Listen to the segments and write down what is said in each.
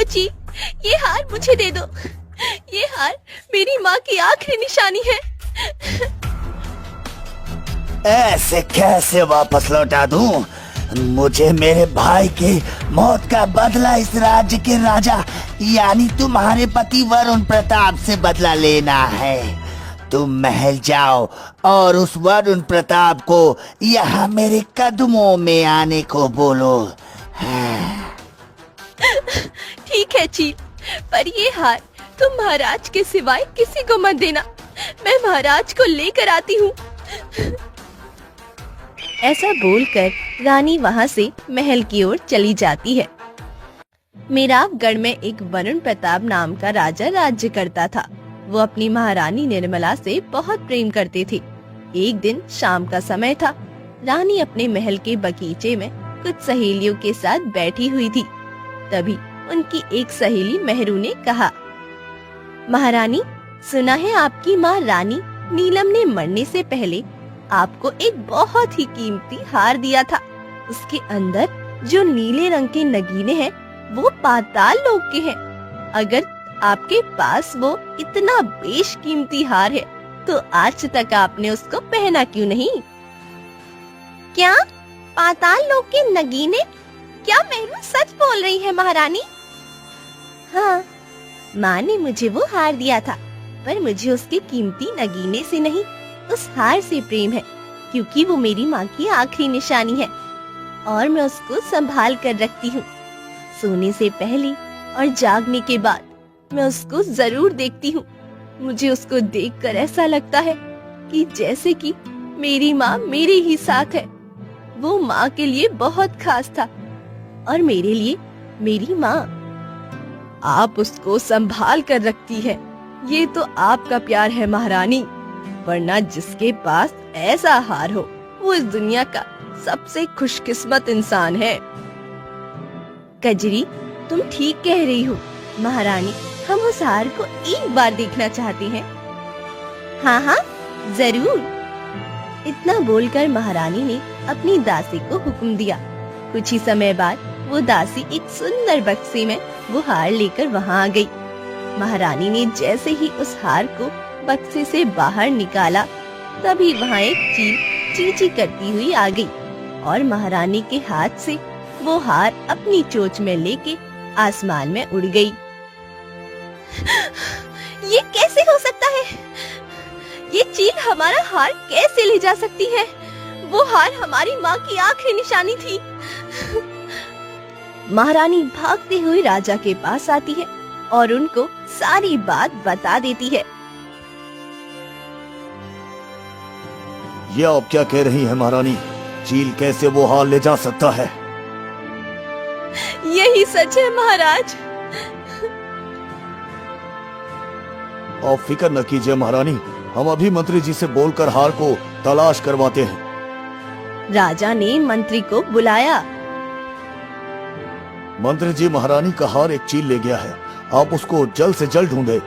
जी, ये हार मुझे दे दो। ये हार मेरी माँ की आखिरी निशानी है। ऐसे कैसे वापस लौटा दूं? मुझे मेरे भाई के मौत का बदला इस राज्य के राजा यानी तुम्हारे पति वरुण प्रताप से बदला लेना है। तुम महल जाओ और उस वरुण प्रताप को यहाँ मेरे कदमों में आने को बोलो। ठीक है चील, पर ये हार तुम महाराज के सिवाय किसी को मत देना। मैं महाराज को लेकर आती हूँ। ऐसा बोलकर रानी वहाँ से महल की ओर चली जाती है। मेरावगढ़ में एक वरुण प्रताप नाम का राजा राज्य करता था। वो अपनी महारानी निर्मला से बहुत प्रेम करते थे। एक दिन शाम का समय था। रानी अपने महल के बगीचे में कुछ सहेलियों के साथ बैठी हुई थी। तभी उनकी एक सहेली मेहरू ने कहा, महारानी, सुना है आपकी माँ रानी नीलम ने मरने से पहले आपको एक बहुत ही कीमती हार दिया था। उसके अंदर जो नीले रंग के नगीने हैं वो पाताल लोक के हैं। अगर आपके पास वो इतना बेशकीमती हार है तो आज तक आपने उसको पहना क्यों नहीं? क्या पाताल लोक के नगीने? क्या मेहरू सच बोल रही है महारानी? हाँ, माँ ने मुझे वो हार दिया था, पर मुझे उसके कीमती नगीने से नहीं, उस हार से प्रेम है, क्योंकि वो मेरी माँ की आखिरी निशानी है और मैं उसको संभाल कर रखती हूँ। सोने से पहले और जागने के बाद मैं उसको जरूर देखती हूँ। मुझे उसको देखकर ऐसा लगता है कि जैसे कि मेरी माँ मेरे ही साथ है। वो माँ के लिए बहुत खास था और मेरे लिए मेरी माँ। आप उसको संभाल कर रखती है, ये तो आपका प्यार है महारानी, वरना जिसके पास ऐसा हार हो वो इस दुनिया का सबसे खुशकिस्मत इंसान है। कजरी, तुम ठीक कह रही हो महारानी, हम उस हार को एक बार देखना चाहते हैं। हाँ हाँ, जरूर। इतना बोलकर महारानी ने अपनी दासी को हुक्म दिया। कुछ ही समय बाद वो दासी एक सुंदर बक्से में वो हार लेकर वहाँ आ गई। महारानी ने जैसे ही उस हार को बक्से से बाहर निकाला, तभी वहाँ एक चील चींची करती हुई आ गई और महारानी के हाथ से वो हार अपनी चोंच में लेके आसमान में उड़ गई। ये कैसे हो सकता है? ये चील हमारा हार कैसे ले जा सकती है? वो हार हमारी माँ की आखिरी निशानी थी। महारानी भागते हुए राजा के पास आती है और उनको सारी बात बता देती है। ये आप क्या कह रही हैं महारानी? चील कैसे वो हार ले जा सकता है? यही सच है महाराज। आप फिक्र न कीजिए महारानी, हम अभी मंत्री जी से बोलकर हार को तलाश करवाते हैं। राजा ने मंत्री को बुलाया। मंत्री जी, महारानी का हार एक चील ले गया है, आप उसको जल्द से जल्द ढूंढे।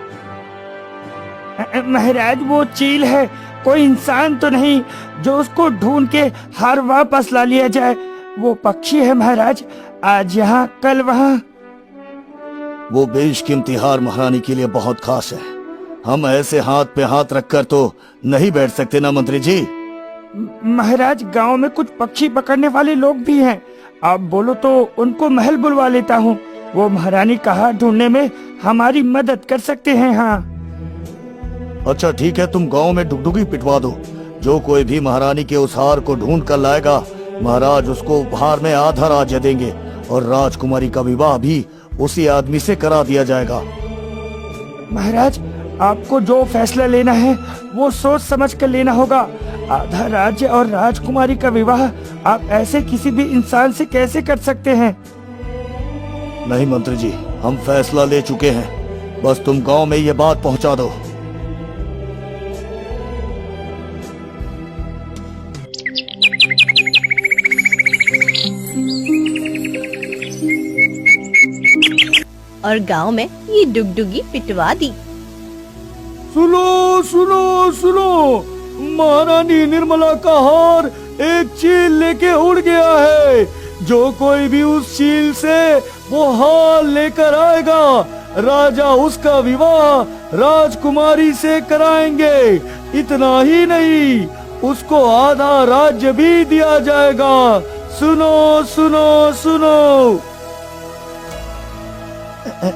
महाराज, वो चील है, कोई इंसान तो नहीं जो उसको ढूंढ के हार वापस ला लिया जाए। वो पक्षी है महाराज, आज यहाँ कल वहाँ। वो बेशकीमती हार महारानी के लिए बहुत खास है। हम ऐसे हाथ पे हाथ रखकर तो नहीं बैठ सकते ना मंत्री जी। महाराज, गांव में कुछ पक्षी पकड़ने वाले लोग भी हैं, आप बोलो तो उनको महल बुलवा लेता हूँ। वो महारानी का हार ढूंढने में हमारी मदद कर सकते हैं। हाँ अच्छा ठीक है, तुम गांव में डुगडुगी पिटवा दो। जो कोई भी महारानी के उस हार को ढूंढ कर लाएगा, महाराज उसको उपहार में आधा राज्य देंगे और राजकुमारी का विवाह भी उसी आदमी से करा दिया जाएगा। महाराज, आपको जो फैसला लेना है वो सोच समझ कर लेना होगा। आधा राज्य और राजकुमारी का विवाह आप ऐसे किसी भी इंसान से कैसे कर सकते हैं? नहीं मंत्री जी, हम फैसला ले चुके हैं, बस तुम गांव में ये बात पहुंचा दो। और गांव में ये डुगडुगी पिटवा दी। सुनो सुनो सुनो, महारानी निर्मला का हार एक चील लेके उड़ गया है। जो कोई भी उस चील से वो हार लेकर आएगा, राजा उसका विवाह राजकुमारी से कराएंगे। इतना ही नहीं, उसको आधा राज्य भी दिया जाएगा। सुनो सुनो सुनो।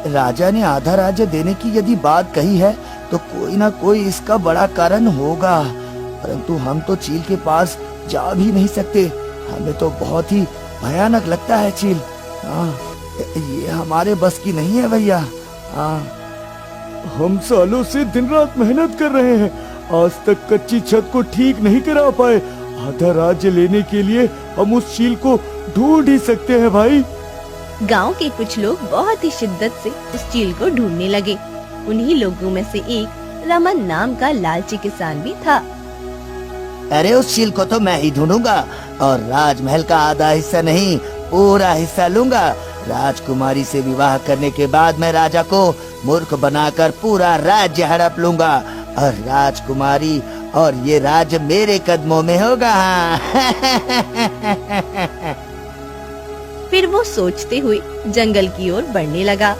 राजा ने आधा राज्य देने की यदि बात कही है तो कोई ना कोई इसका बड़ा कारण होगा, परंतु हम तो चील के पास जा भी नहीं सकते। हमें तो बहुत ही भयानक लगता है चील। हाँ, ये हमारे बस की नहीं है भैया। हाँ, हम सालों से दिन रात मेहनत कर रहे हैं, आज तक कच्ची छत को ठीक नहीं करा पाए। आधा राज्य लेने के लिए हम उस चील को ढूंढ ही सकते हैं भाई। गांव के कुछ लोग बहुत ही शिद्दत से उस चील को ढूंढने लगे। उन्हीं लोगों में से एक रमन नाम का लालची किसान भी था। अरे उस चील को तो मैं ही ढूंढूंगा और राजमहल का आधा हिस्सा नहीं, पूरा हिस्सा लूंगा। राजकुमारी से विवाह करने के बाद मैं राजा को मूर्ख बनाकर पूरा राज्य हड़प लूंगा और राजकुमारी और ये राज्य मेरे कदमों में होगा। फिर वो सोचते हुए जंगल की ओर बढ़ने लगा।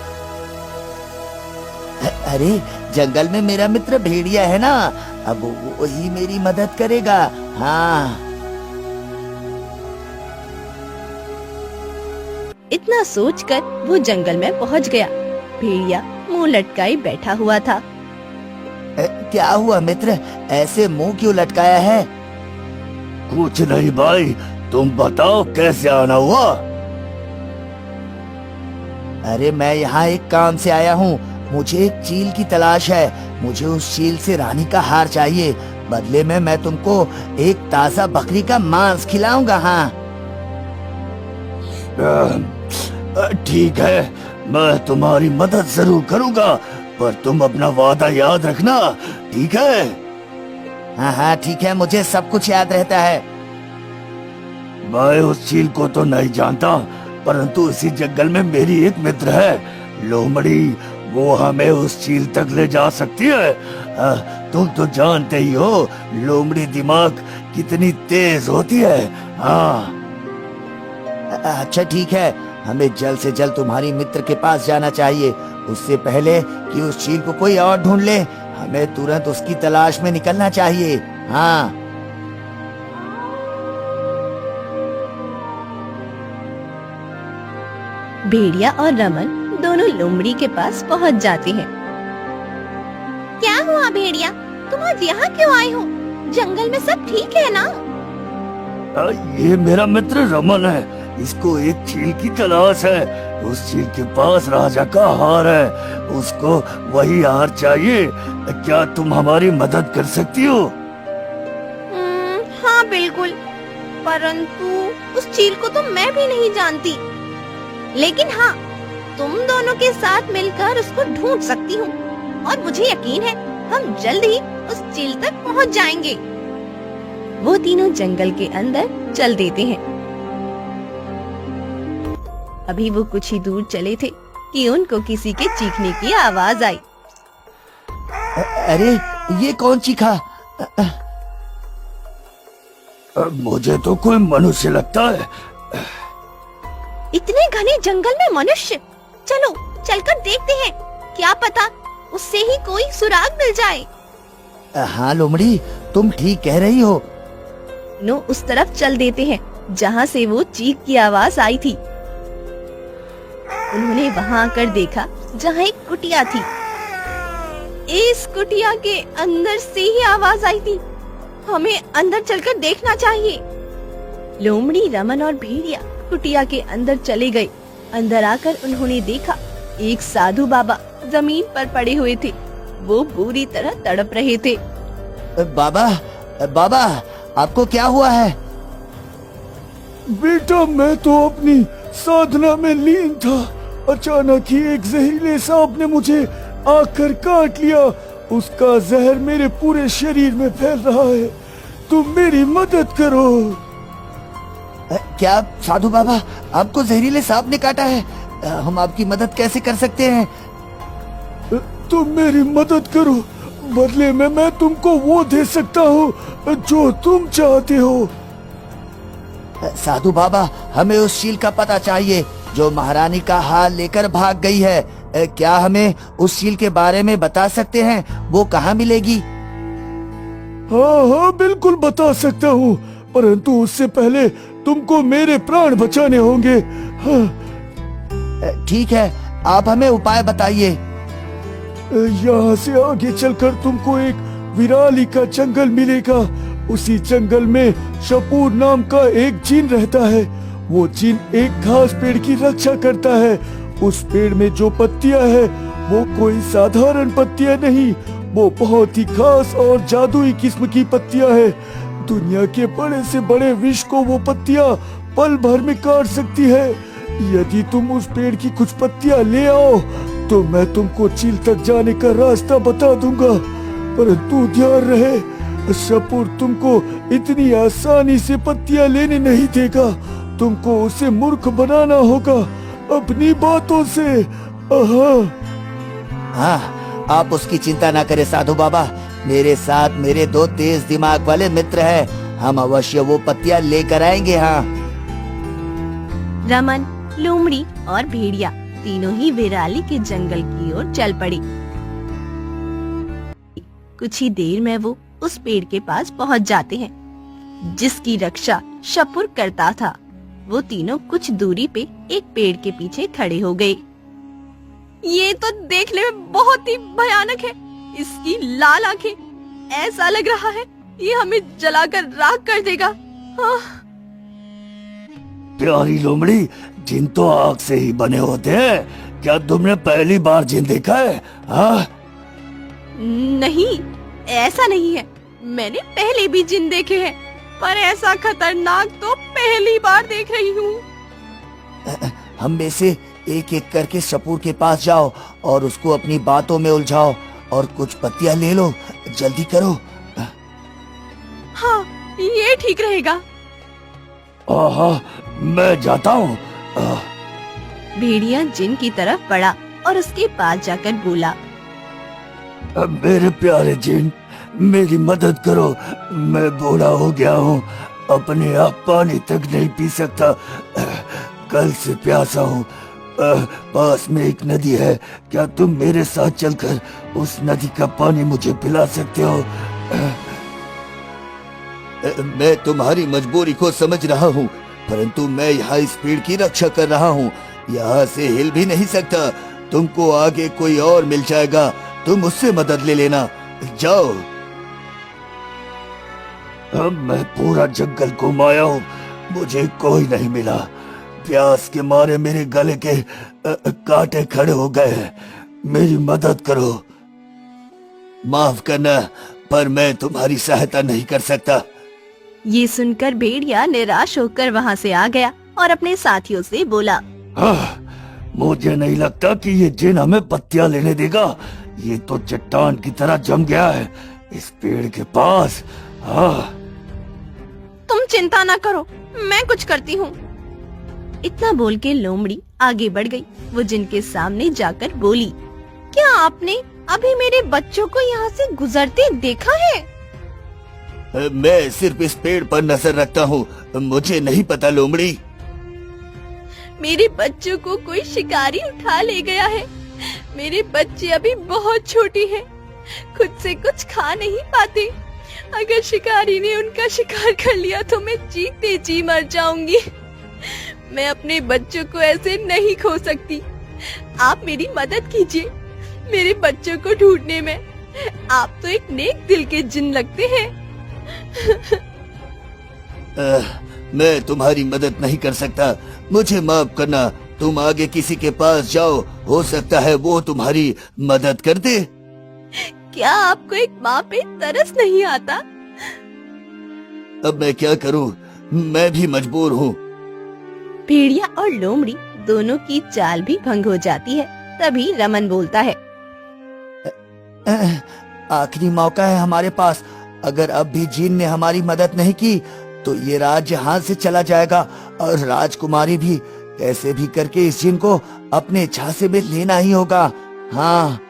अरे जंगल में मेरा मित्र भेड़िया है ना, अब वो ही मेरी मदद करेगा। हाँ, इतना सोचकर वो जंगल में पहुंच गया। भेड़िया मुंह लटकाए बैठा हुआ था। क्या हुआ मित्र, ऐसे मुंह क्यों लटकाया है? कुछ नहीं भाई, तुम बताओ कैसे आना हुआ? अरे मैं यहाँ एक काम से आया हूँ, मुझे एक चील की तलाश है। मुझे उस चील से रानी का हार चाहिए, बदले में मैं तुमको एक ताजा बकरी का मांस खिलाऊंगा। हाँ ठीक है, मैं तुम्हारी मदद जरूर करूंगा, पर तुम अपना वादा याद रखना, ठीक है? हाँ हाँ ठीक है, मुझे सब कुछ याद रहता है। मैं उस चील को तो नहीं जानता, परंतु इसी जंगल में मेरी एक मित्र है लोमड़ी, वो हमें उस चील तक ले जा सकती है। तुम तो जानते ही हो लोमड़ी दिमाग कितनी तेज होती है। हाँ अच्छा ठीक है, हमें जल्द से जल्द तुम्हारी मित्र के पास जाना चाहिए, उससे पहले कि उस चील को कोई और ढूंढ ले। हमें तुरंत उसकी तलाश में निकलना चाहिए। हाँ भेड़िया और रमन दोनों लोमड़ी के पास पहुंच जाते हैं। क्या हुआ भेड़िया, तुम आज यहाँ क्यों आए हो? जंगल में सब ठीक है ना? ये मेरा मित्र रमन है, इसको एक चील की तलाश है। उस चील के पास राजा का हार है, उसको वही हार चाहिए। क्या तुम हमारी मदद कर सकती हो? हाँ बिल्कुल, परंतु उस चील को तो मैं भी नहीं जानती, लेकिन हाँ तुम दोनों के साथ मिलकर उसको ढूंढ सकती हूँ और मुझे यकीन है हम जल्द ही उस चील तक पहुँच जाएंगे। वो तीनों जंगल के अंदर चल देते हैं। अभी वो कुछ ही दूर चले थे कि उनको किसी के चीखने की आवाज आई। अरे ये कौन चीखा? मुझे तो कोई मनुष्य लगता है। इतने घने जंगल में मनुष्य? चलो चलकर देखते हैं, क्या पता उससे ही कोई सुराग मिल जाए। हाँ लोमड़ी, तुम ठीक कह रही हो। नो उस तरफ चल देते हैं जहाँ से वो चीख की आवाज आई थी। उन्होंने वहाँ आकर देखा जहाँ एक कुटिया थी। इस कुटिया के अंदर से ही आवाज आई थी, हमें अंदर चलकर देखना चाहिए। लोमड़ी, रमन और भेड़िया कुटिया के अंदर चले गए। अंदर आकर उन्होंने देखा एक साधु बाबा जमीन पर पड़े हुए थे। वो बुरी तरह तड़प रहे थे। बाबा, बाबा आपको क्या हुआ है? बेटा मैं तो अपनी साधना में लीन था, अचानक ही एक जहरीले सांप ने मुझे आकर काट लिया। उसका जहर मेरे पूरे शरीर में फैल रहा है, तुम मेरी मदद करो। क्या साधु बाबा, आपको जहरीले सांप ने काटा है? हम आपकी मदद कैसे कर सकते हैं? तुम मेरी मदद करो, बदले में मैं तुमको वो दे सकता हूँ जो तुम चाहते हो। साधु बाबा, हमें उस शील का पता चाहिए जो महारानी का हार लेकर भाग गई है। क्या हमें उस शील के बारे में बता सकते हैं? वो कहाँ मिलेगी? हाँ हाँ, बिल्कुल बता सकता हूँ, परंतु उससे पहले तुमको मेरे प्राण बचाने होंगे। हाँ। ठीक है, आप हमें उपाय बताइए। यहाँ से आगे चलकर तुमको एक विराली का जंगल मिलेगा। उसी जंगल में शपूर नाम का एक जिन रहता है। वो जिन एक घास पेड़ की रक्षा करता है। उस पेड़ में जो पत्तियां है वो कोई साधारण पत्तियां नहीं, वो बहुत ही खास और जादुई किस्म की पत्तियां है। दुनिया के बड़े से बड़े विष को वो पत्तियां पल भर में काट सकती है। यदि तुम उस पेड़ की कुछ पत्तियां ले आओ तो मैं तुमको चील तक जाने का रास्ता बता दूंगा, परंतु ध्यान रहे, शपूर तुमको इतनी आसानी से पत्तियां लेने नहीं देगा। तुमको उसे मूर्ख बनाना होगा अपनी बातों से। हाँ, आप उसकी चिंता ना करें साधु बाबा। मेरे साथ मेरे 2 तेज दिमाग वाले मित्र हैं। हम अवश्य वो पत्तियां लेकर आएंगे। हाँ। रमन, लोमड़ी और भेड़िया तीनों ही विराली के जंगल की ओर चल पड़ी। कुछ ही देर में वो उस पेड़ के पास पहुंच जाते हैं जिसकी रक्षा शपूर करता था। वो तीनों कुछ दूरी पे एक पेड़ के पीछे खड़े हो गए। ये तो देखने में बहुत ही भयानक है। इसकी लाल आंखें, ऐसा लग रहा है ये हमें जलाकर राख कर देगा। प्यारी लोमड़ी, जिन तो आग से ही बने होते हैं। क्या तुमने पहली बार जिन देखा है? हाँ? नहीं, ऐसा नहीं है। मैंने पहले भी जिन देखे हैं, पर ऐसा खतरनाक तो पहली बार देख रही हूँ। हम में से एक एक करके शपूर के पास जाओ और उसको अपनी बातों में उलझाओ और कुछ पत्तियां ले लो। जल्दी करो। हाँ, ये ठीक रहेगा। मैं जाता हूँ। भेड़िया जिन की तरफ बढ़ा और उसके पास जाकर बोला, मेरे प्यारे जिन, मेरी मदद करो। मैं बूढ़ा हो गया हूँ, अपने आप पानी तक नहीं पी सकता। कल से प्यासा हूँ। पास में एक नदी है, क्या तुम मेरे साथ चलकर उस नदी का पानी मुझे पिला सकते हो? मैं तुम्हारी मजबूरी को समझ रहा हूँ, परंतु मैं यहाँ इस पेड़ की रक्षा कर रहा हूँ। यहाँ से हिल भी नहीं सकता। तुमको आगे कोई और मिल जाएगा, तुम उससे मदद ले लेना। जाओ। अब मैं पूरा जंगल घुमाया हूँ, मुझे कोई नहीं मिला। प्यास के मारे मेरे गले के कांटे खड़े हो गए हैं। मेरी मदद करो। माफ करना, पर मैं तुम्हारी सहायता नहीं कर सकता। ये सुनकर भेड़िया निराश होकर वहाँ से आ गया और अपने साथियों से बोला, मुझे नहीं लगता कि ये जिन हमें पत्तियां लेने देगा। ये तो चट्टान की तरह जम गया है इस पेड़ के पास। तुम चिंता ना करो, मैं कुछ करती हूँ। इतना बोल के लोमड़ी आगे बढ़ गई। वो जिन के सामने जाकर बोली, क्या आपने अभी मेरे बच्चों को यहाँ से गुजरते देखा है? मैं सिर्फ इस पेड़ पर नजर रखता हूँ, मुझे नहीं पता लोमड़ी। मेरे बच्चों को कोई शिकारी उठा ले गया है। मेरे बच्चे अभी बहुत छोटे हैं, खुद से कुछ खा नहीं पाते। अगर शिकारी ने उनका शिकार कर लिया तो मैं जीते जी मर जाऊंगी। मैं अपने बच्चों को ऐसे नहीं खो सकती। आप मेरी मदद कीजिए मेरे बच्चों को ढूंढने में। आप तो एक नेक दिल के जिन लगते हैं। मैं तुम्हारी मदद नहीं कर सकता, मुझे माफ करना। तुम आगे किसी के पास जाओ, हो सकता है वो तुम्हारी मदद कर दे। क्या आपको एक माँ पे तरस नहीं आता? अब मैं क्या करूं, मैं भी मजबूर हूँ। भेड़िया और लोमड़ी दोनों की चाल भी भंग हो जाती है। तभी रमन बोलता है, आखिरी मौका है हमारे पास। अगर अब भी जीन ने हमारी मदद नहीं की तो ये राज्य हाथ से चला जाएगा और राजकुमारी भी। कैसे भी करके इस जिन को अपने झांसे में लेना ही होगा। हाँ,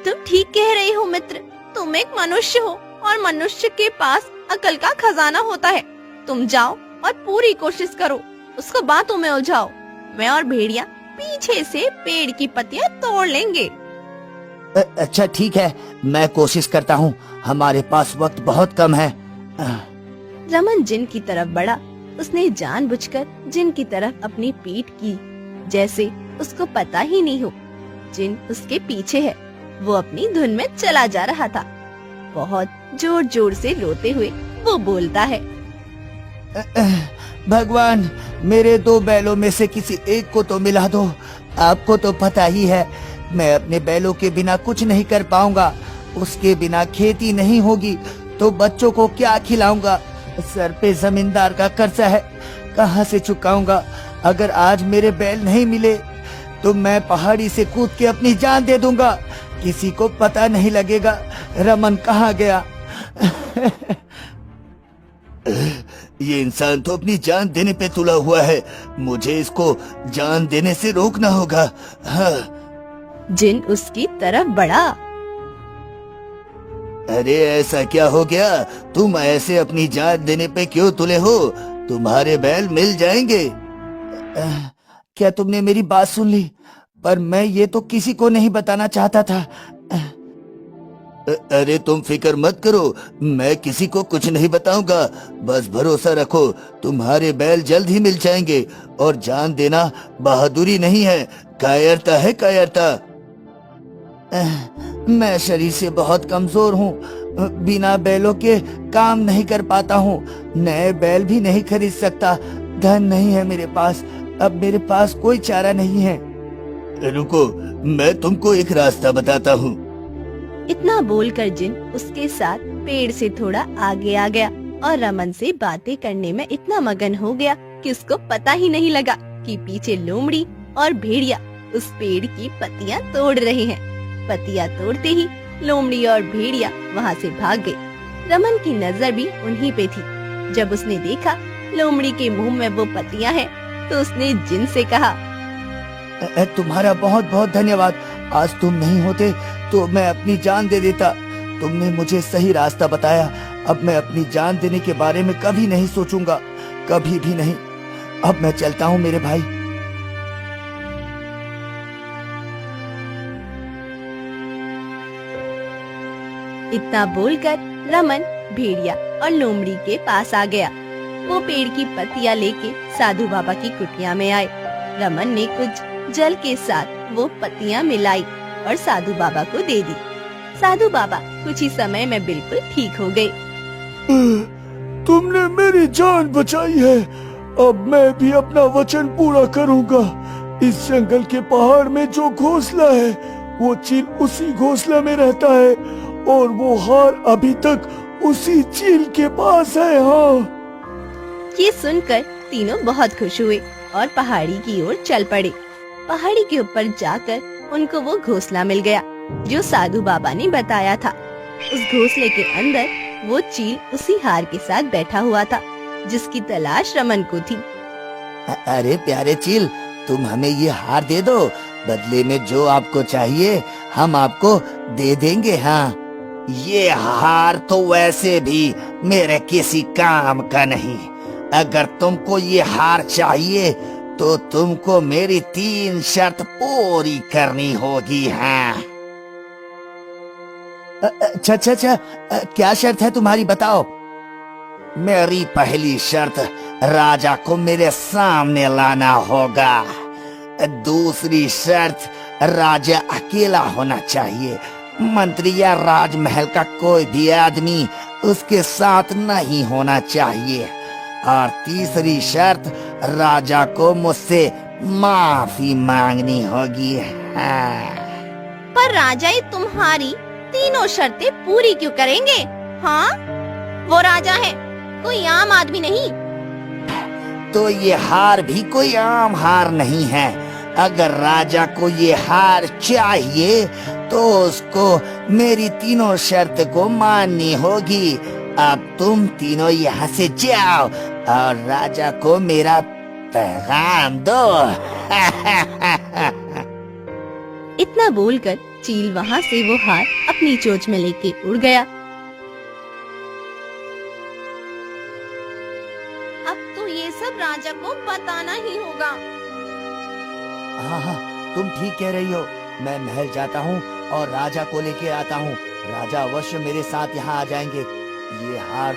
तुम ठीक कह रहे हो मित्र। तुम एक मनुष्य हो और मनुष्य के पास अकल का खजाना होता है। तुम जाओ और पूरी कोशिश करो, उसको बातों में उलझाओ। मैं और भेड़िया पीछे से पेड़ की पत्तियां तोड़ लेंगे। अच्छा ठीक है, मैं कोशिश करता हूँ, हमारे पास वक्त बहुत कम है। रमन जिन की तरफ बढ़ा। उसने जानबूझकर जिन की तरफ अपनी पीठ की, जैसे उसको पता ही नहीं हो जिन उसके पीछे है। वो अपनी धुन में चला जा रहा था। बहुत जोर जोर से रोते हुए वो बोलता है, भगवान, मेरे 2 बैलों में से किसी एक को तो मिला दो। आपको तो पता ही है, मैं अपने बैलों के बिना कुछ नहीं कर पाऊंगा। उसके बिना खेती नहीं होगी तो बच्चों को क्या खिलाऊंगा? सर पे जमींदार का कर्जा है, कहाँ से चुकाऊंगा? अगर आज मेरे बैल नहीं मिले तो मैं पहाड़ी से कूद के अपनी जान दे दूंगा। किसी को पता नहीं लगेगा रमन कहाँ गया। ये इंसान तो अपनी जान देने पे तुला हुआ है, मुझे इसको जान देने से रोकना होगा। हाँ। जिन उसकी तरफ बढ़ा। अरे ऐसा क्या हो गया? तुम ऐसे अपनी जान देने पे क्यों तुले हो? तुम्हारे बैल मिल जाएंगे। क्या तुमने मेरी बात सुन ली? पर मैं ये तो किसी को नहीं बताना चाहता था। अरे तुम फिक्र मत करो, मैं किसी को कुछ नहीं बताऊंगा। बस भरोसा रखो, तुम्हारे बैल जल्द ही मिल जाएंगे। और जान देना बहादुरी नहीं है, कायरता है, कायरता। मैं शरीर से बहुत कमजोर हूँ, बिना बैलों के काम नहीं कर पाता हूँ, नए बैल भी नहीं खरीद सकता। धन नहीं है मेरे पास, अब मेरे पास कोई चारा नहीं है। रुको, मैं तुमको एक रास्ता बताता हूँ। इतना बोलकर जिन उसके साथ पेड़ से थोड़ा आगे आ गया और रमन से बातें करने में इतना मगन हो गया कि उसको पता ही नहीं लगा कि पीछे लोमड़ी और भेड़िया उस पेड़ की पत्तियां तोड़ रहे हैं। पत्तियां तोड़ते ही लोमड़ी और भेड़िया वहाँ से भाग गई। रमन की नजर भी उन्हीं पे थी। जब उसने देखा लोमड़ी के मुंह में वो पत्तियां हैं, तो उसने जिन से कहा, तुम्हारा बहुत बहुत धन्यवाद। आज तुम नहीं होते तो मैं अपनी जान दे देता। तुमने मुझे सही रास्ता बताया। अब मैं अपनी जान देने के बारे में कभी नहीं सोचूंगा, कभी भी नहीं। अब मैं चलता हूँ मेरे भाई। इतना बोलकर रमन भेड़िया और लोमड़ी के पास आ गया। वो पेड़ की पत्तियां लेके साधु बाबा की कुटिया में आए। रमन ने कुछ जल के साथ वो पत्तियां मिलाई और साधु बाबा को दे दी। साधु बाबा कुछ ही समय में बिल्कुल ठीक हो गए। तुमने मेरी जान बचाई है, अब मैं भी अपना वचन पूरा करूंगा। इस जंगल के पहाड़ में जो घोंसला है, वो चील उसी घोंसला में रहता है और वो हार अभी तक उसी चील के पास है। हाँ। ये सुनकर तीनों बहुत खुश हुए और पहाड़ी की ओर चल पड़े। पहाड़ी के ऊपर जाकर उनको वो घोंसला मिल गया जो साधु बाबा ने बताया था। उस घोंसले के अंदर वो चील उसी हार के साथ बैठा हुआ था जिसकी तलाश रमन को थी। अरे प्यारे चील, तुम हमें ये हार दे दो, बदले में जो आपको चाहिए हम आपको दे देंगे। हाँ, ये हार तो वैसे भी मेरे किसी काम का नहीं। अगर तुमको ये हार चाहिए तो तुमको मेरी 3 शर्त पूरी करनी होगी। हाँ। अच्छा, क्या शर्त है तुम्हारी, बताओ। मेरी पहली शर्त, राजा को मेरे सामने लाना होगा। दूसरी शर्त, राजा अकेला होना चाहिए, मंत्री या राजमहल का कोई भी आदमी उसके साथ नहीं होना चाहिए। और तीसरी शर्त, राजा को मुझसे माफी मांगनी होगी। हाँ। पर राजा ये तुम्हारी तीनों शर्तें पूरी क्यों करेंगे? हाँ, वो राजा है, कोई आम आदमी नहीं। तो ये हार भी कोई आम हार नहीं है। अगर राजा को ये हार चाहिए तो उसको मेरी तीनों शर्त को माननी होगी। अब तुम तीनों यहाँ से जाओ और राजा को मेरा पैगाम दो। इतना बोलकर चील वहाँ से वो हार अपनी चोंच में लेके उड़ गया। अब तो ये सब राजा को बताना ही होगा। हाँ हाँ, तुम ठीक कह रही हो। मैं महल जाता हूँ और राजा को लेके आता हूँ। राजा अवश्य मेरे साथ यहाँ आ जाएंगे। ये हार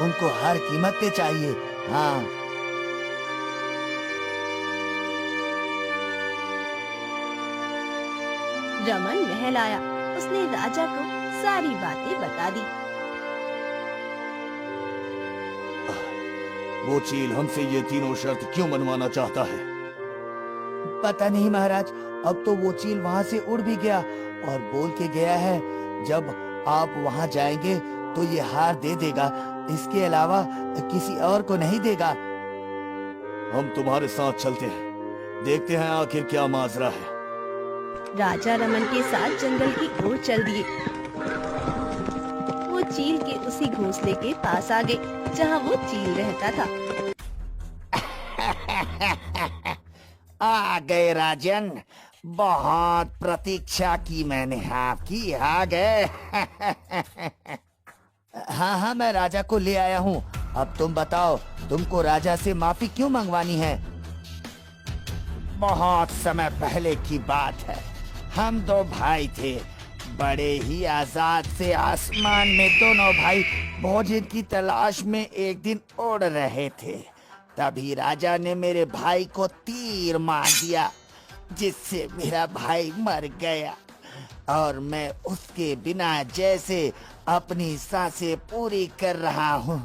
उनको हर कीमत पे चाहिए। हाँ। रमन महल आया। उसने राजा को सारी बातें बता दी। वो चील हमसे ये तीनों शर्त क्यों मनवाना चाहता है? पता नहीं महाराज, अब तो वो चील वहाँ से उड़ भी गया और बोल के गया है जब आप वहाँ जाएंगे तो ये हार दे देगा, इसके अलावा किसी और को नहीं देगा। हम तुम्हारे साथ चलते हैं, देखते हैं आखिर क्या माजरा है। राजा रमन के साथ जंगल की ओर चल दिए। वो चील के उसी घोंसले के पास आ गए जहाँ वो चील रहता था। आ गए राजन, बहुत प्रतीक्षा की मैंने आपकी। आ गए। हाँ हाँ, मैं राजा को ले आया हूँ। अब तुम बताओ, तुमको राजा से माफी क्यों मंगवानी है? बहुत समय पहले की बात है, हम दो भाई थे। बड़े ही आजाद से आसमान में दोनों भाई भोजन की तलाश में एक दिन उड़ रहे थे। तभी राजा ने मेरे भाई को तीर मार दिया, जिससे मेरा भाई मर गया और मैं उसके बिना जैसे अपनी सांसें पूरी कर रहा हूँ।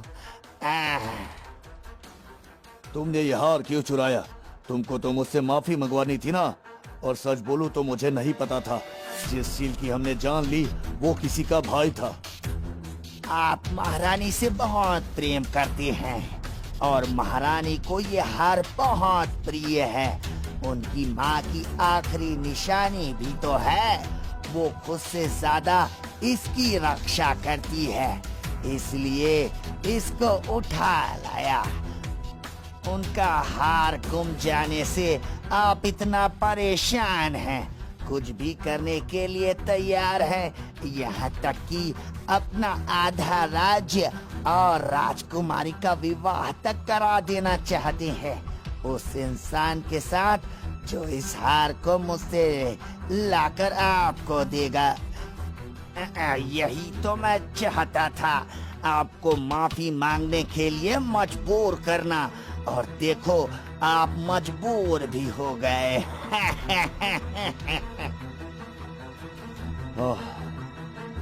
तुमने ये हार क्यों चुराया? तुमको तो मुझसे माफी मंगवानी थी ना। और सच बोलूं तो मुझे नहीं पता था जिस चील की हमने जान ली वो किसी का भाई था। आप महारानी से बहुत प्रेम करते हैं और महारानी को ये हार बहुत प्रिय है। उनकी माँ की आखिरी निशानी भी तो है। वो खुद से ज्यादा इसकी रक्षा करती है, इसलिए इसको उठा लाया। उनका हार गुम जाने से आप इतना परेशान हैं, कुछ भी करने के लिए तैयार हैं, यहाँ तक कि अपना आधा राज्य और राजकुमारी का विवाह तक करा देना चाहते हैं उस इंसान के साथ जो इस हार को मुझसे लाकर आपको देगा। यही तो मैं चाहता था, आपको माफी मांगने के लिए मजबूर करना, और देखो आप मजबूर भी हो गए।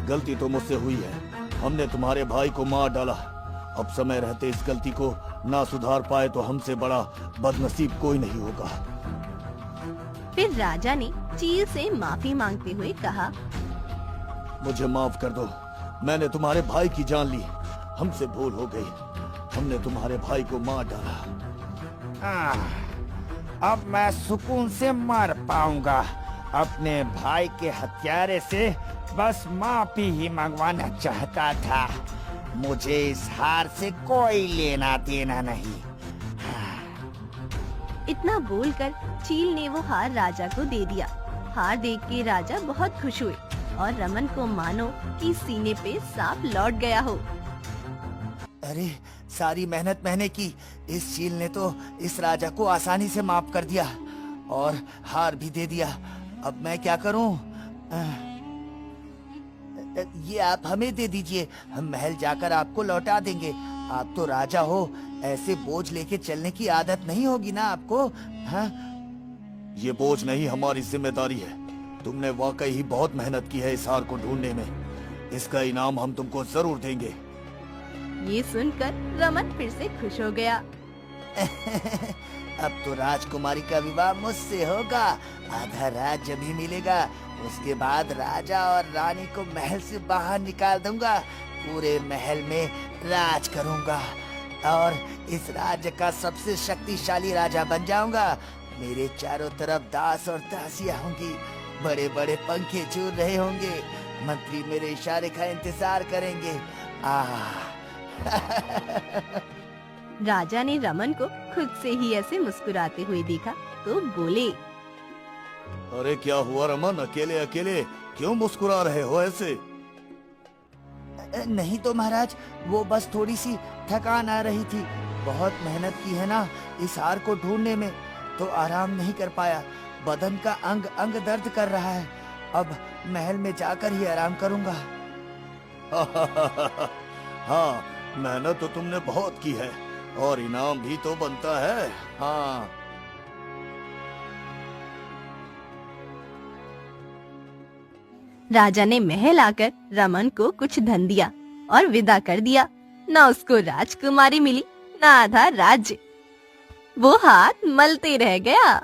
गलती तो मुझसे हुई है, हमने तुम्हारे भाई को मार डाला। अब समय रहते इस गलती को ना सुधार पाए तो हमसे बड़ा बदनसीब कोई नहीं होगा। फिर राजा ने चील से माफी मांगते हुए कहा, मुझे माफ कर दो, मैंने तुम्हारे भाई की जान ली, हमसे भूल हो गई, हमने तुम्हारे भाई को मार डाला। अब मैं सुकून से मर पाऊंगा। अपने भाई के हत्यारे से बस माफी ही मंगवाना चाहता था। मुझे इस हार से कोई लेना देना नहीं। इतना बोलकर चील ने वो हार राजा को दे दिया। हार देख के राजा बहुत खुश हुए और रमन को मानो कि सीने पे सांप लौट गया हो। अरे, सारी मेहनत मैंने की, इस चील ने तो इस राजा को आसानी से माफ कर दिया और हार भी दे दिया। अब मैं क्या करूं? ये आप हमें दे दीजिए, हम महल जाकर आपको लौटा देंगे। आप तो राजा हो, ऐसे बोझ लेके चलने की आदत नहीं होगी ना आपको? हाँ? ये बोझ नहीं, हमारी जिम्मेदारी है। तुमने वाकई ही बहुत मेहनत की है इस हार को ढूंढने में। इसका इनाम हम तुमको जरूर देंगे। ये सुनकर रमन फिर से खुश हो गया। अब तो राजकुमारी का विवाह मुझसे होगा, आधा राज्य भी मिलेगा। उसके बाद राजा और रानी को महल से बाहर निकाल दूंगा, पूरे महल में राज करूंगा और इस राज्य का सबसे शक्तिशाली राजा बन जाऊंगा। मेरे चारों तरफ दास और दासियां होंगी, बड़े बड़े पंखे झूल रहे होंगे, मंत्री मेरे इशारे का इंतजार करेंगे। राजा ने रमन को खुद से ही ऐसे मुस्कुराते हुए देखा तो बोले, अरे क्या हुआ रमन, अकेले अकेले क्यों मुस्कुरा रहे हो ऐसे? नहीं तो महाराज, वो बस थोड़ी सी थकान आ रही थी। बहुत मेहनत की है ना इस हार को ढूंढने में, तो आराम नहीं कर पाया। बदन का अंग अंग दर्द कर रहा है। अब महल में जाकर ही आराम करूंगा। हाँ, मेहनत तो तुमने बहुत की है और इनाम भी तो बनता है। हाँ। राजा ने महल आकर रमन को कुछ धन दिया और विदा कर दिया। ना उसको राजकुमारी मिली, ना आधा राज्य। वो हाथ मलते रह गया।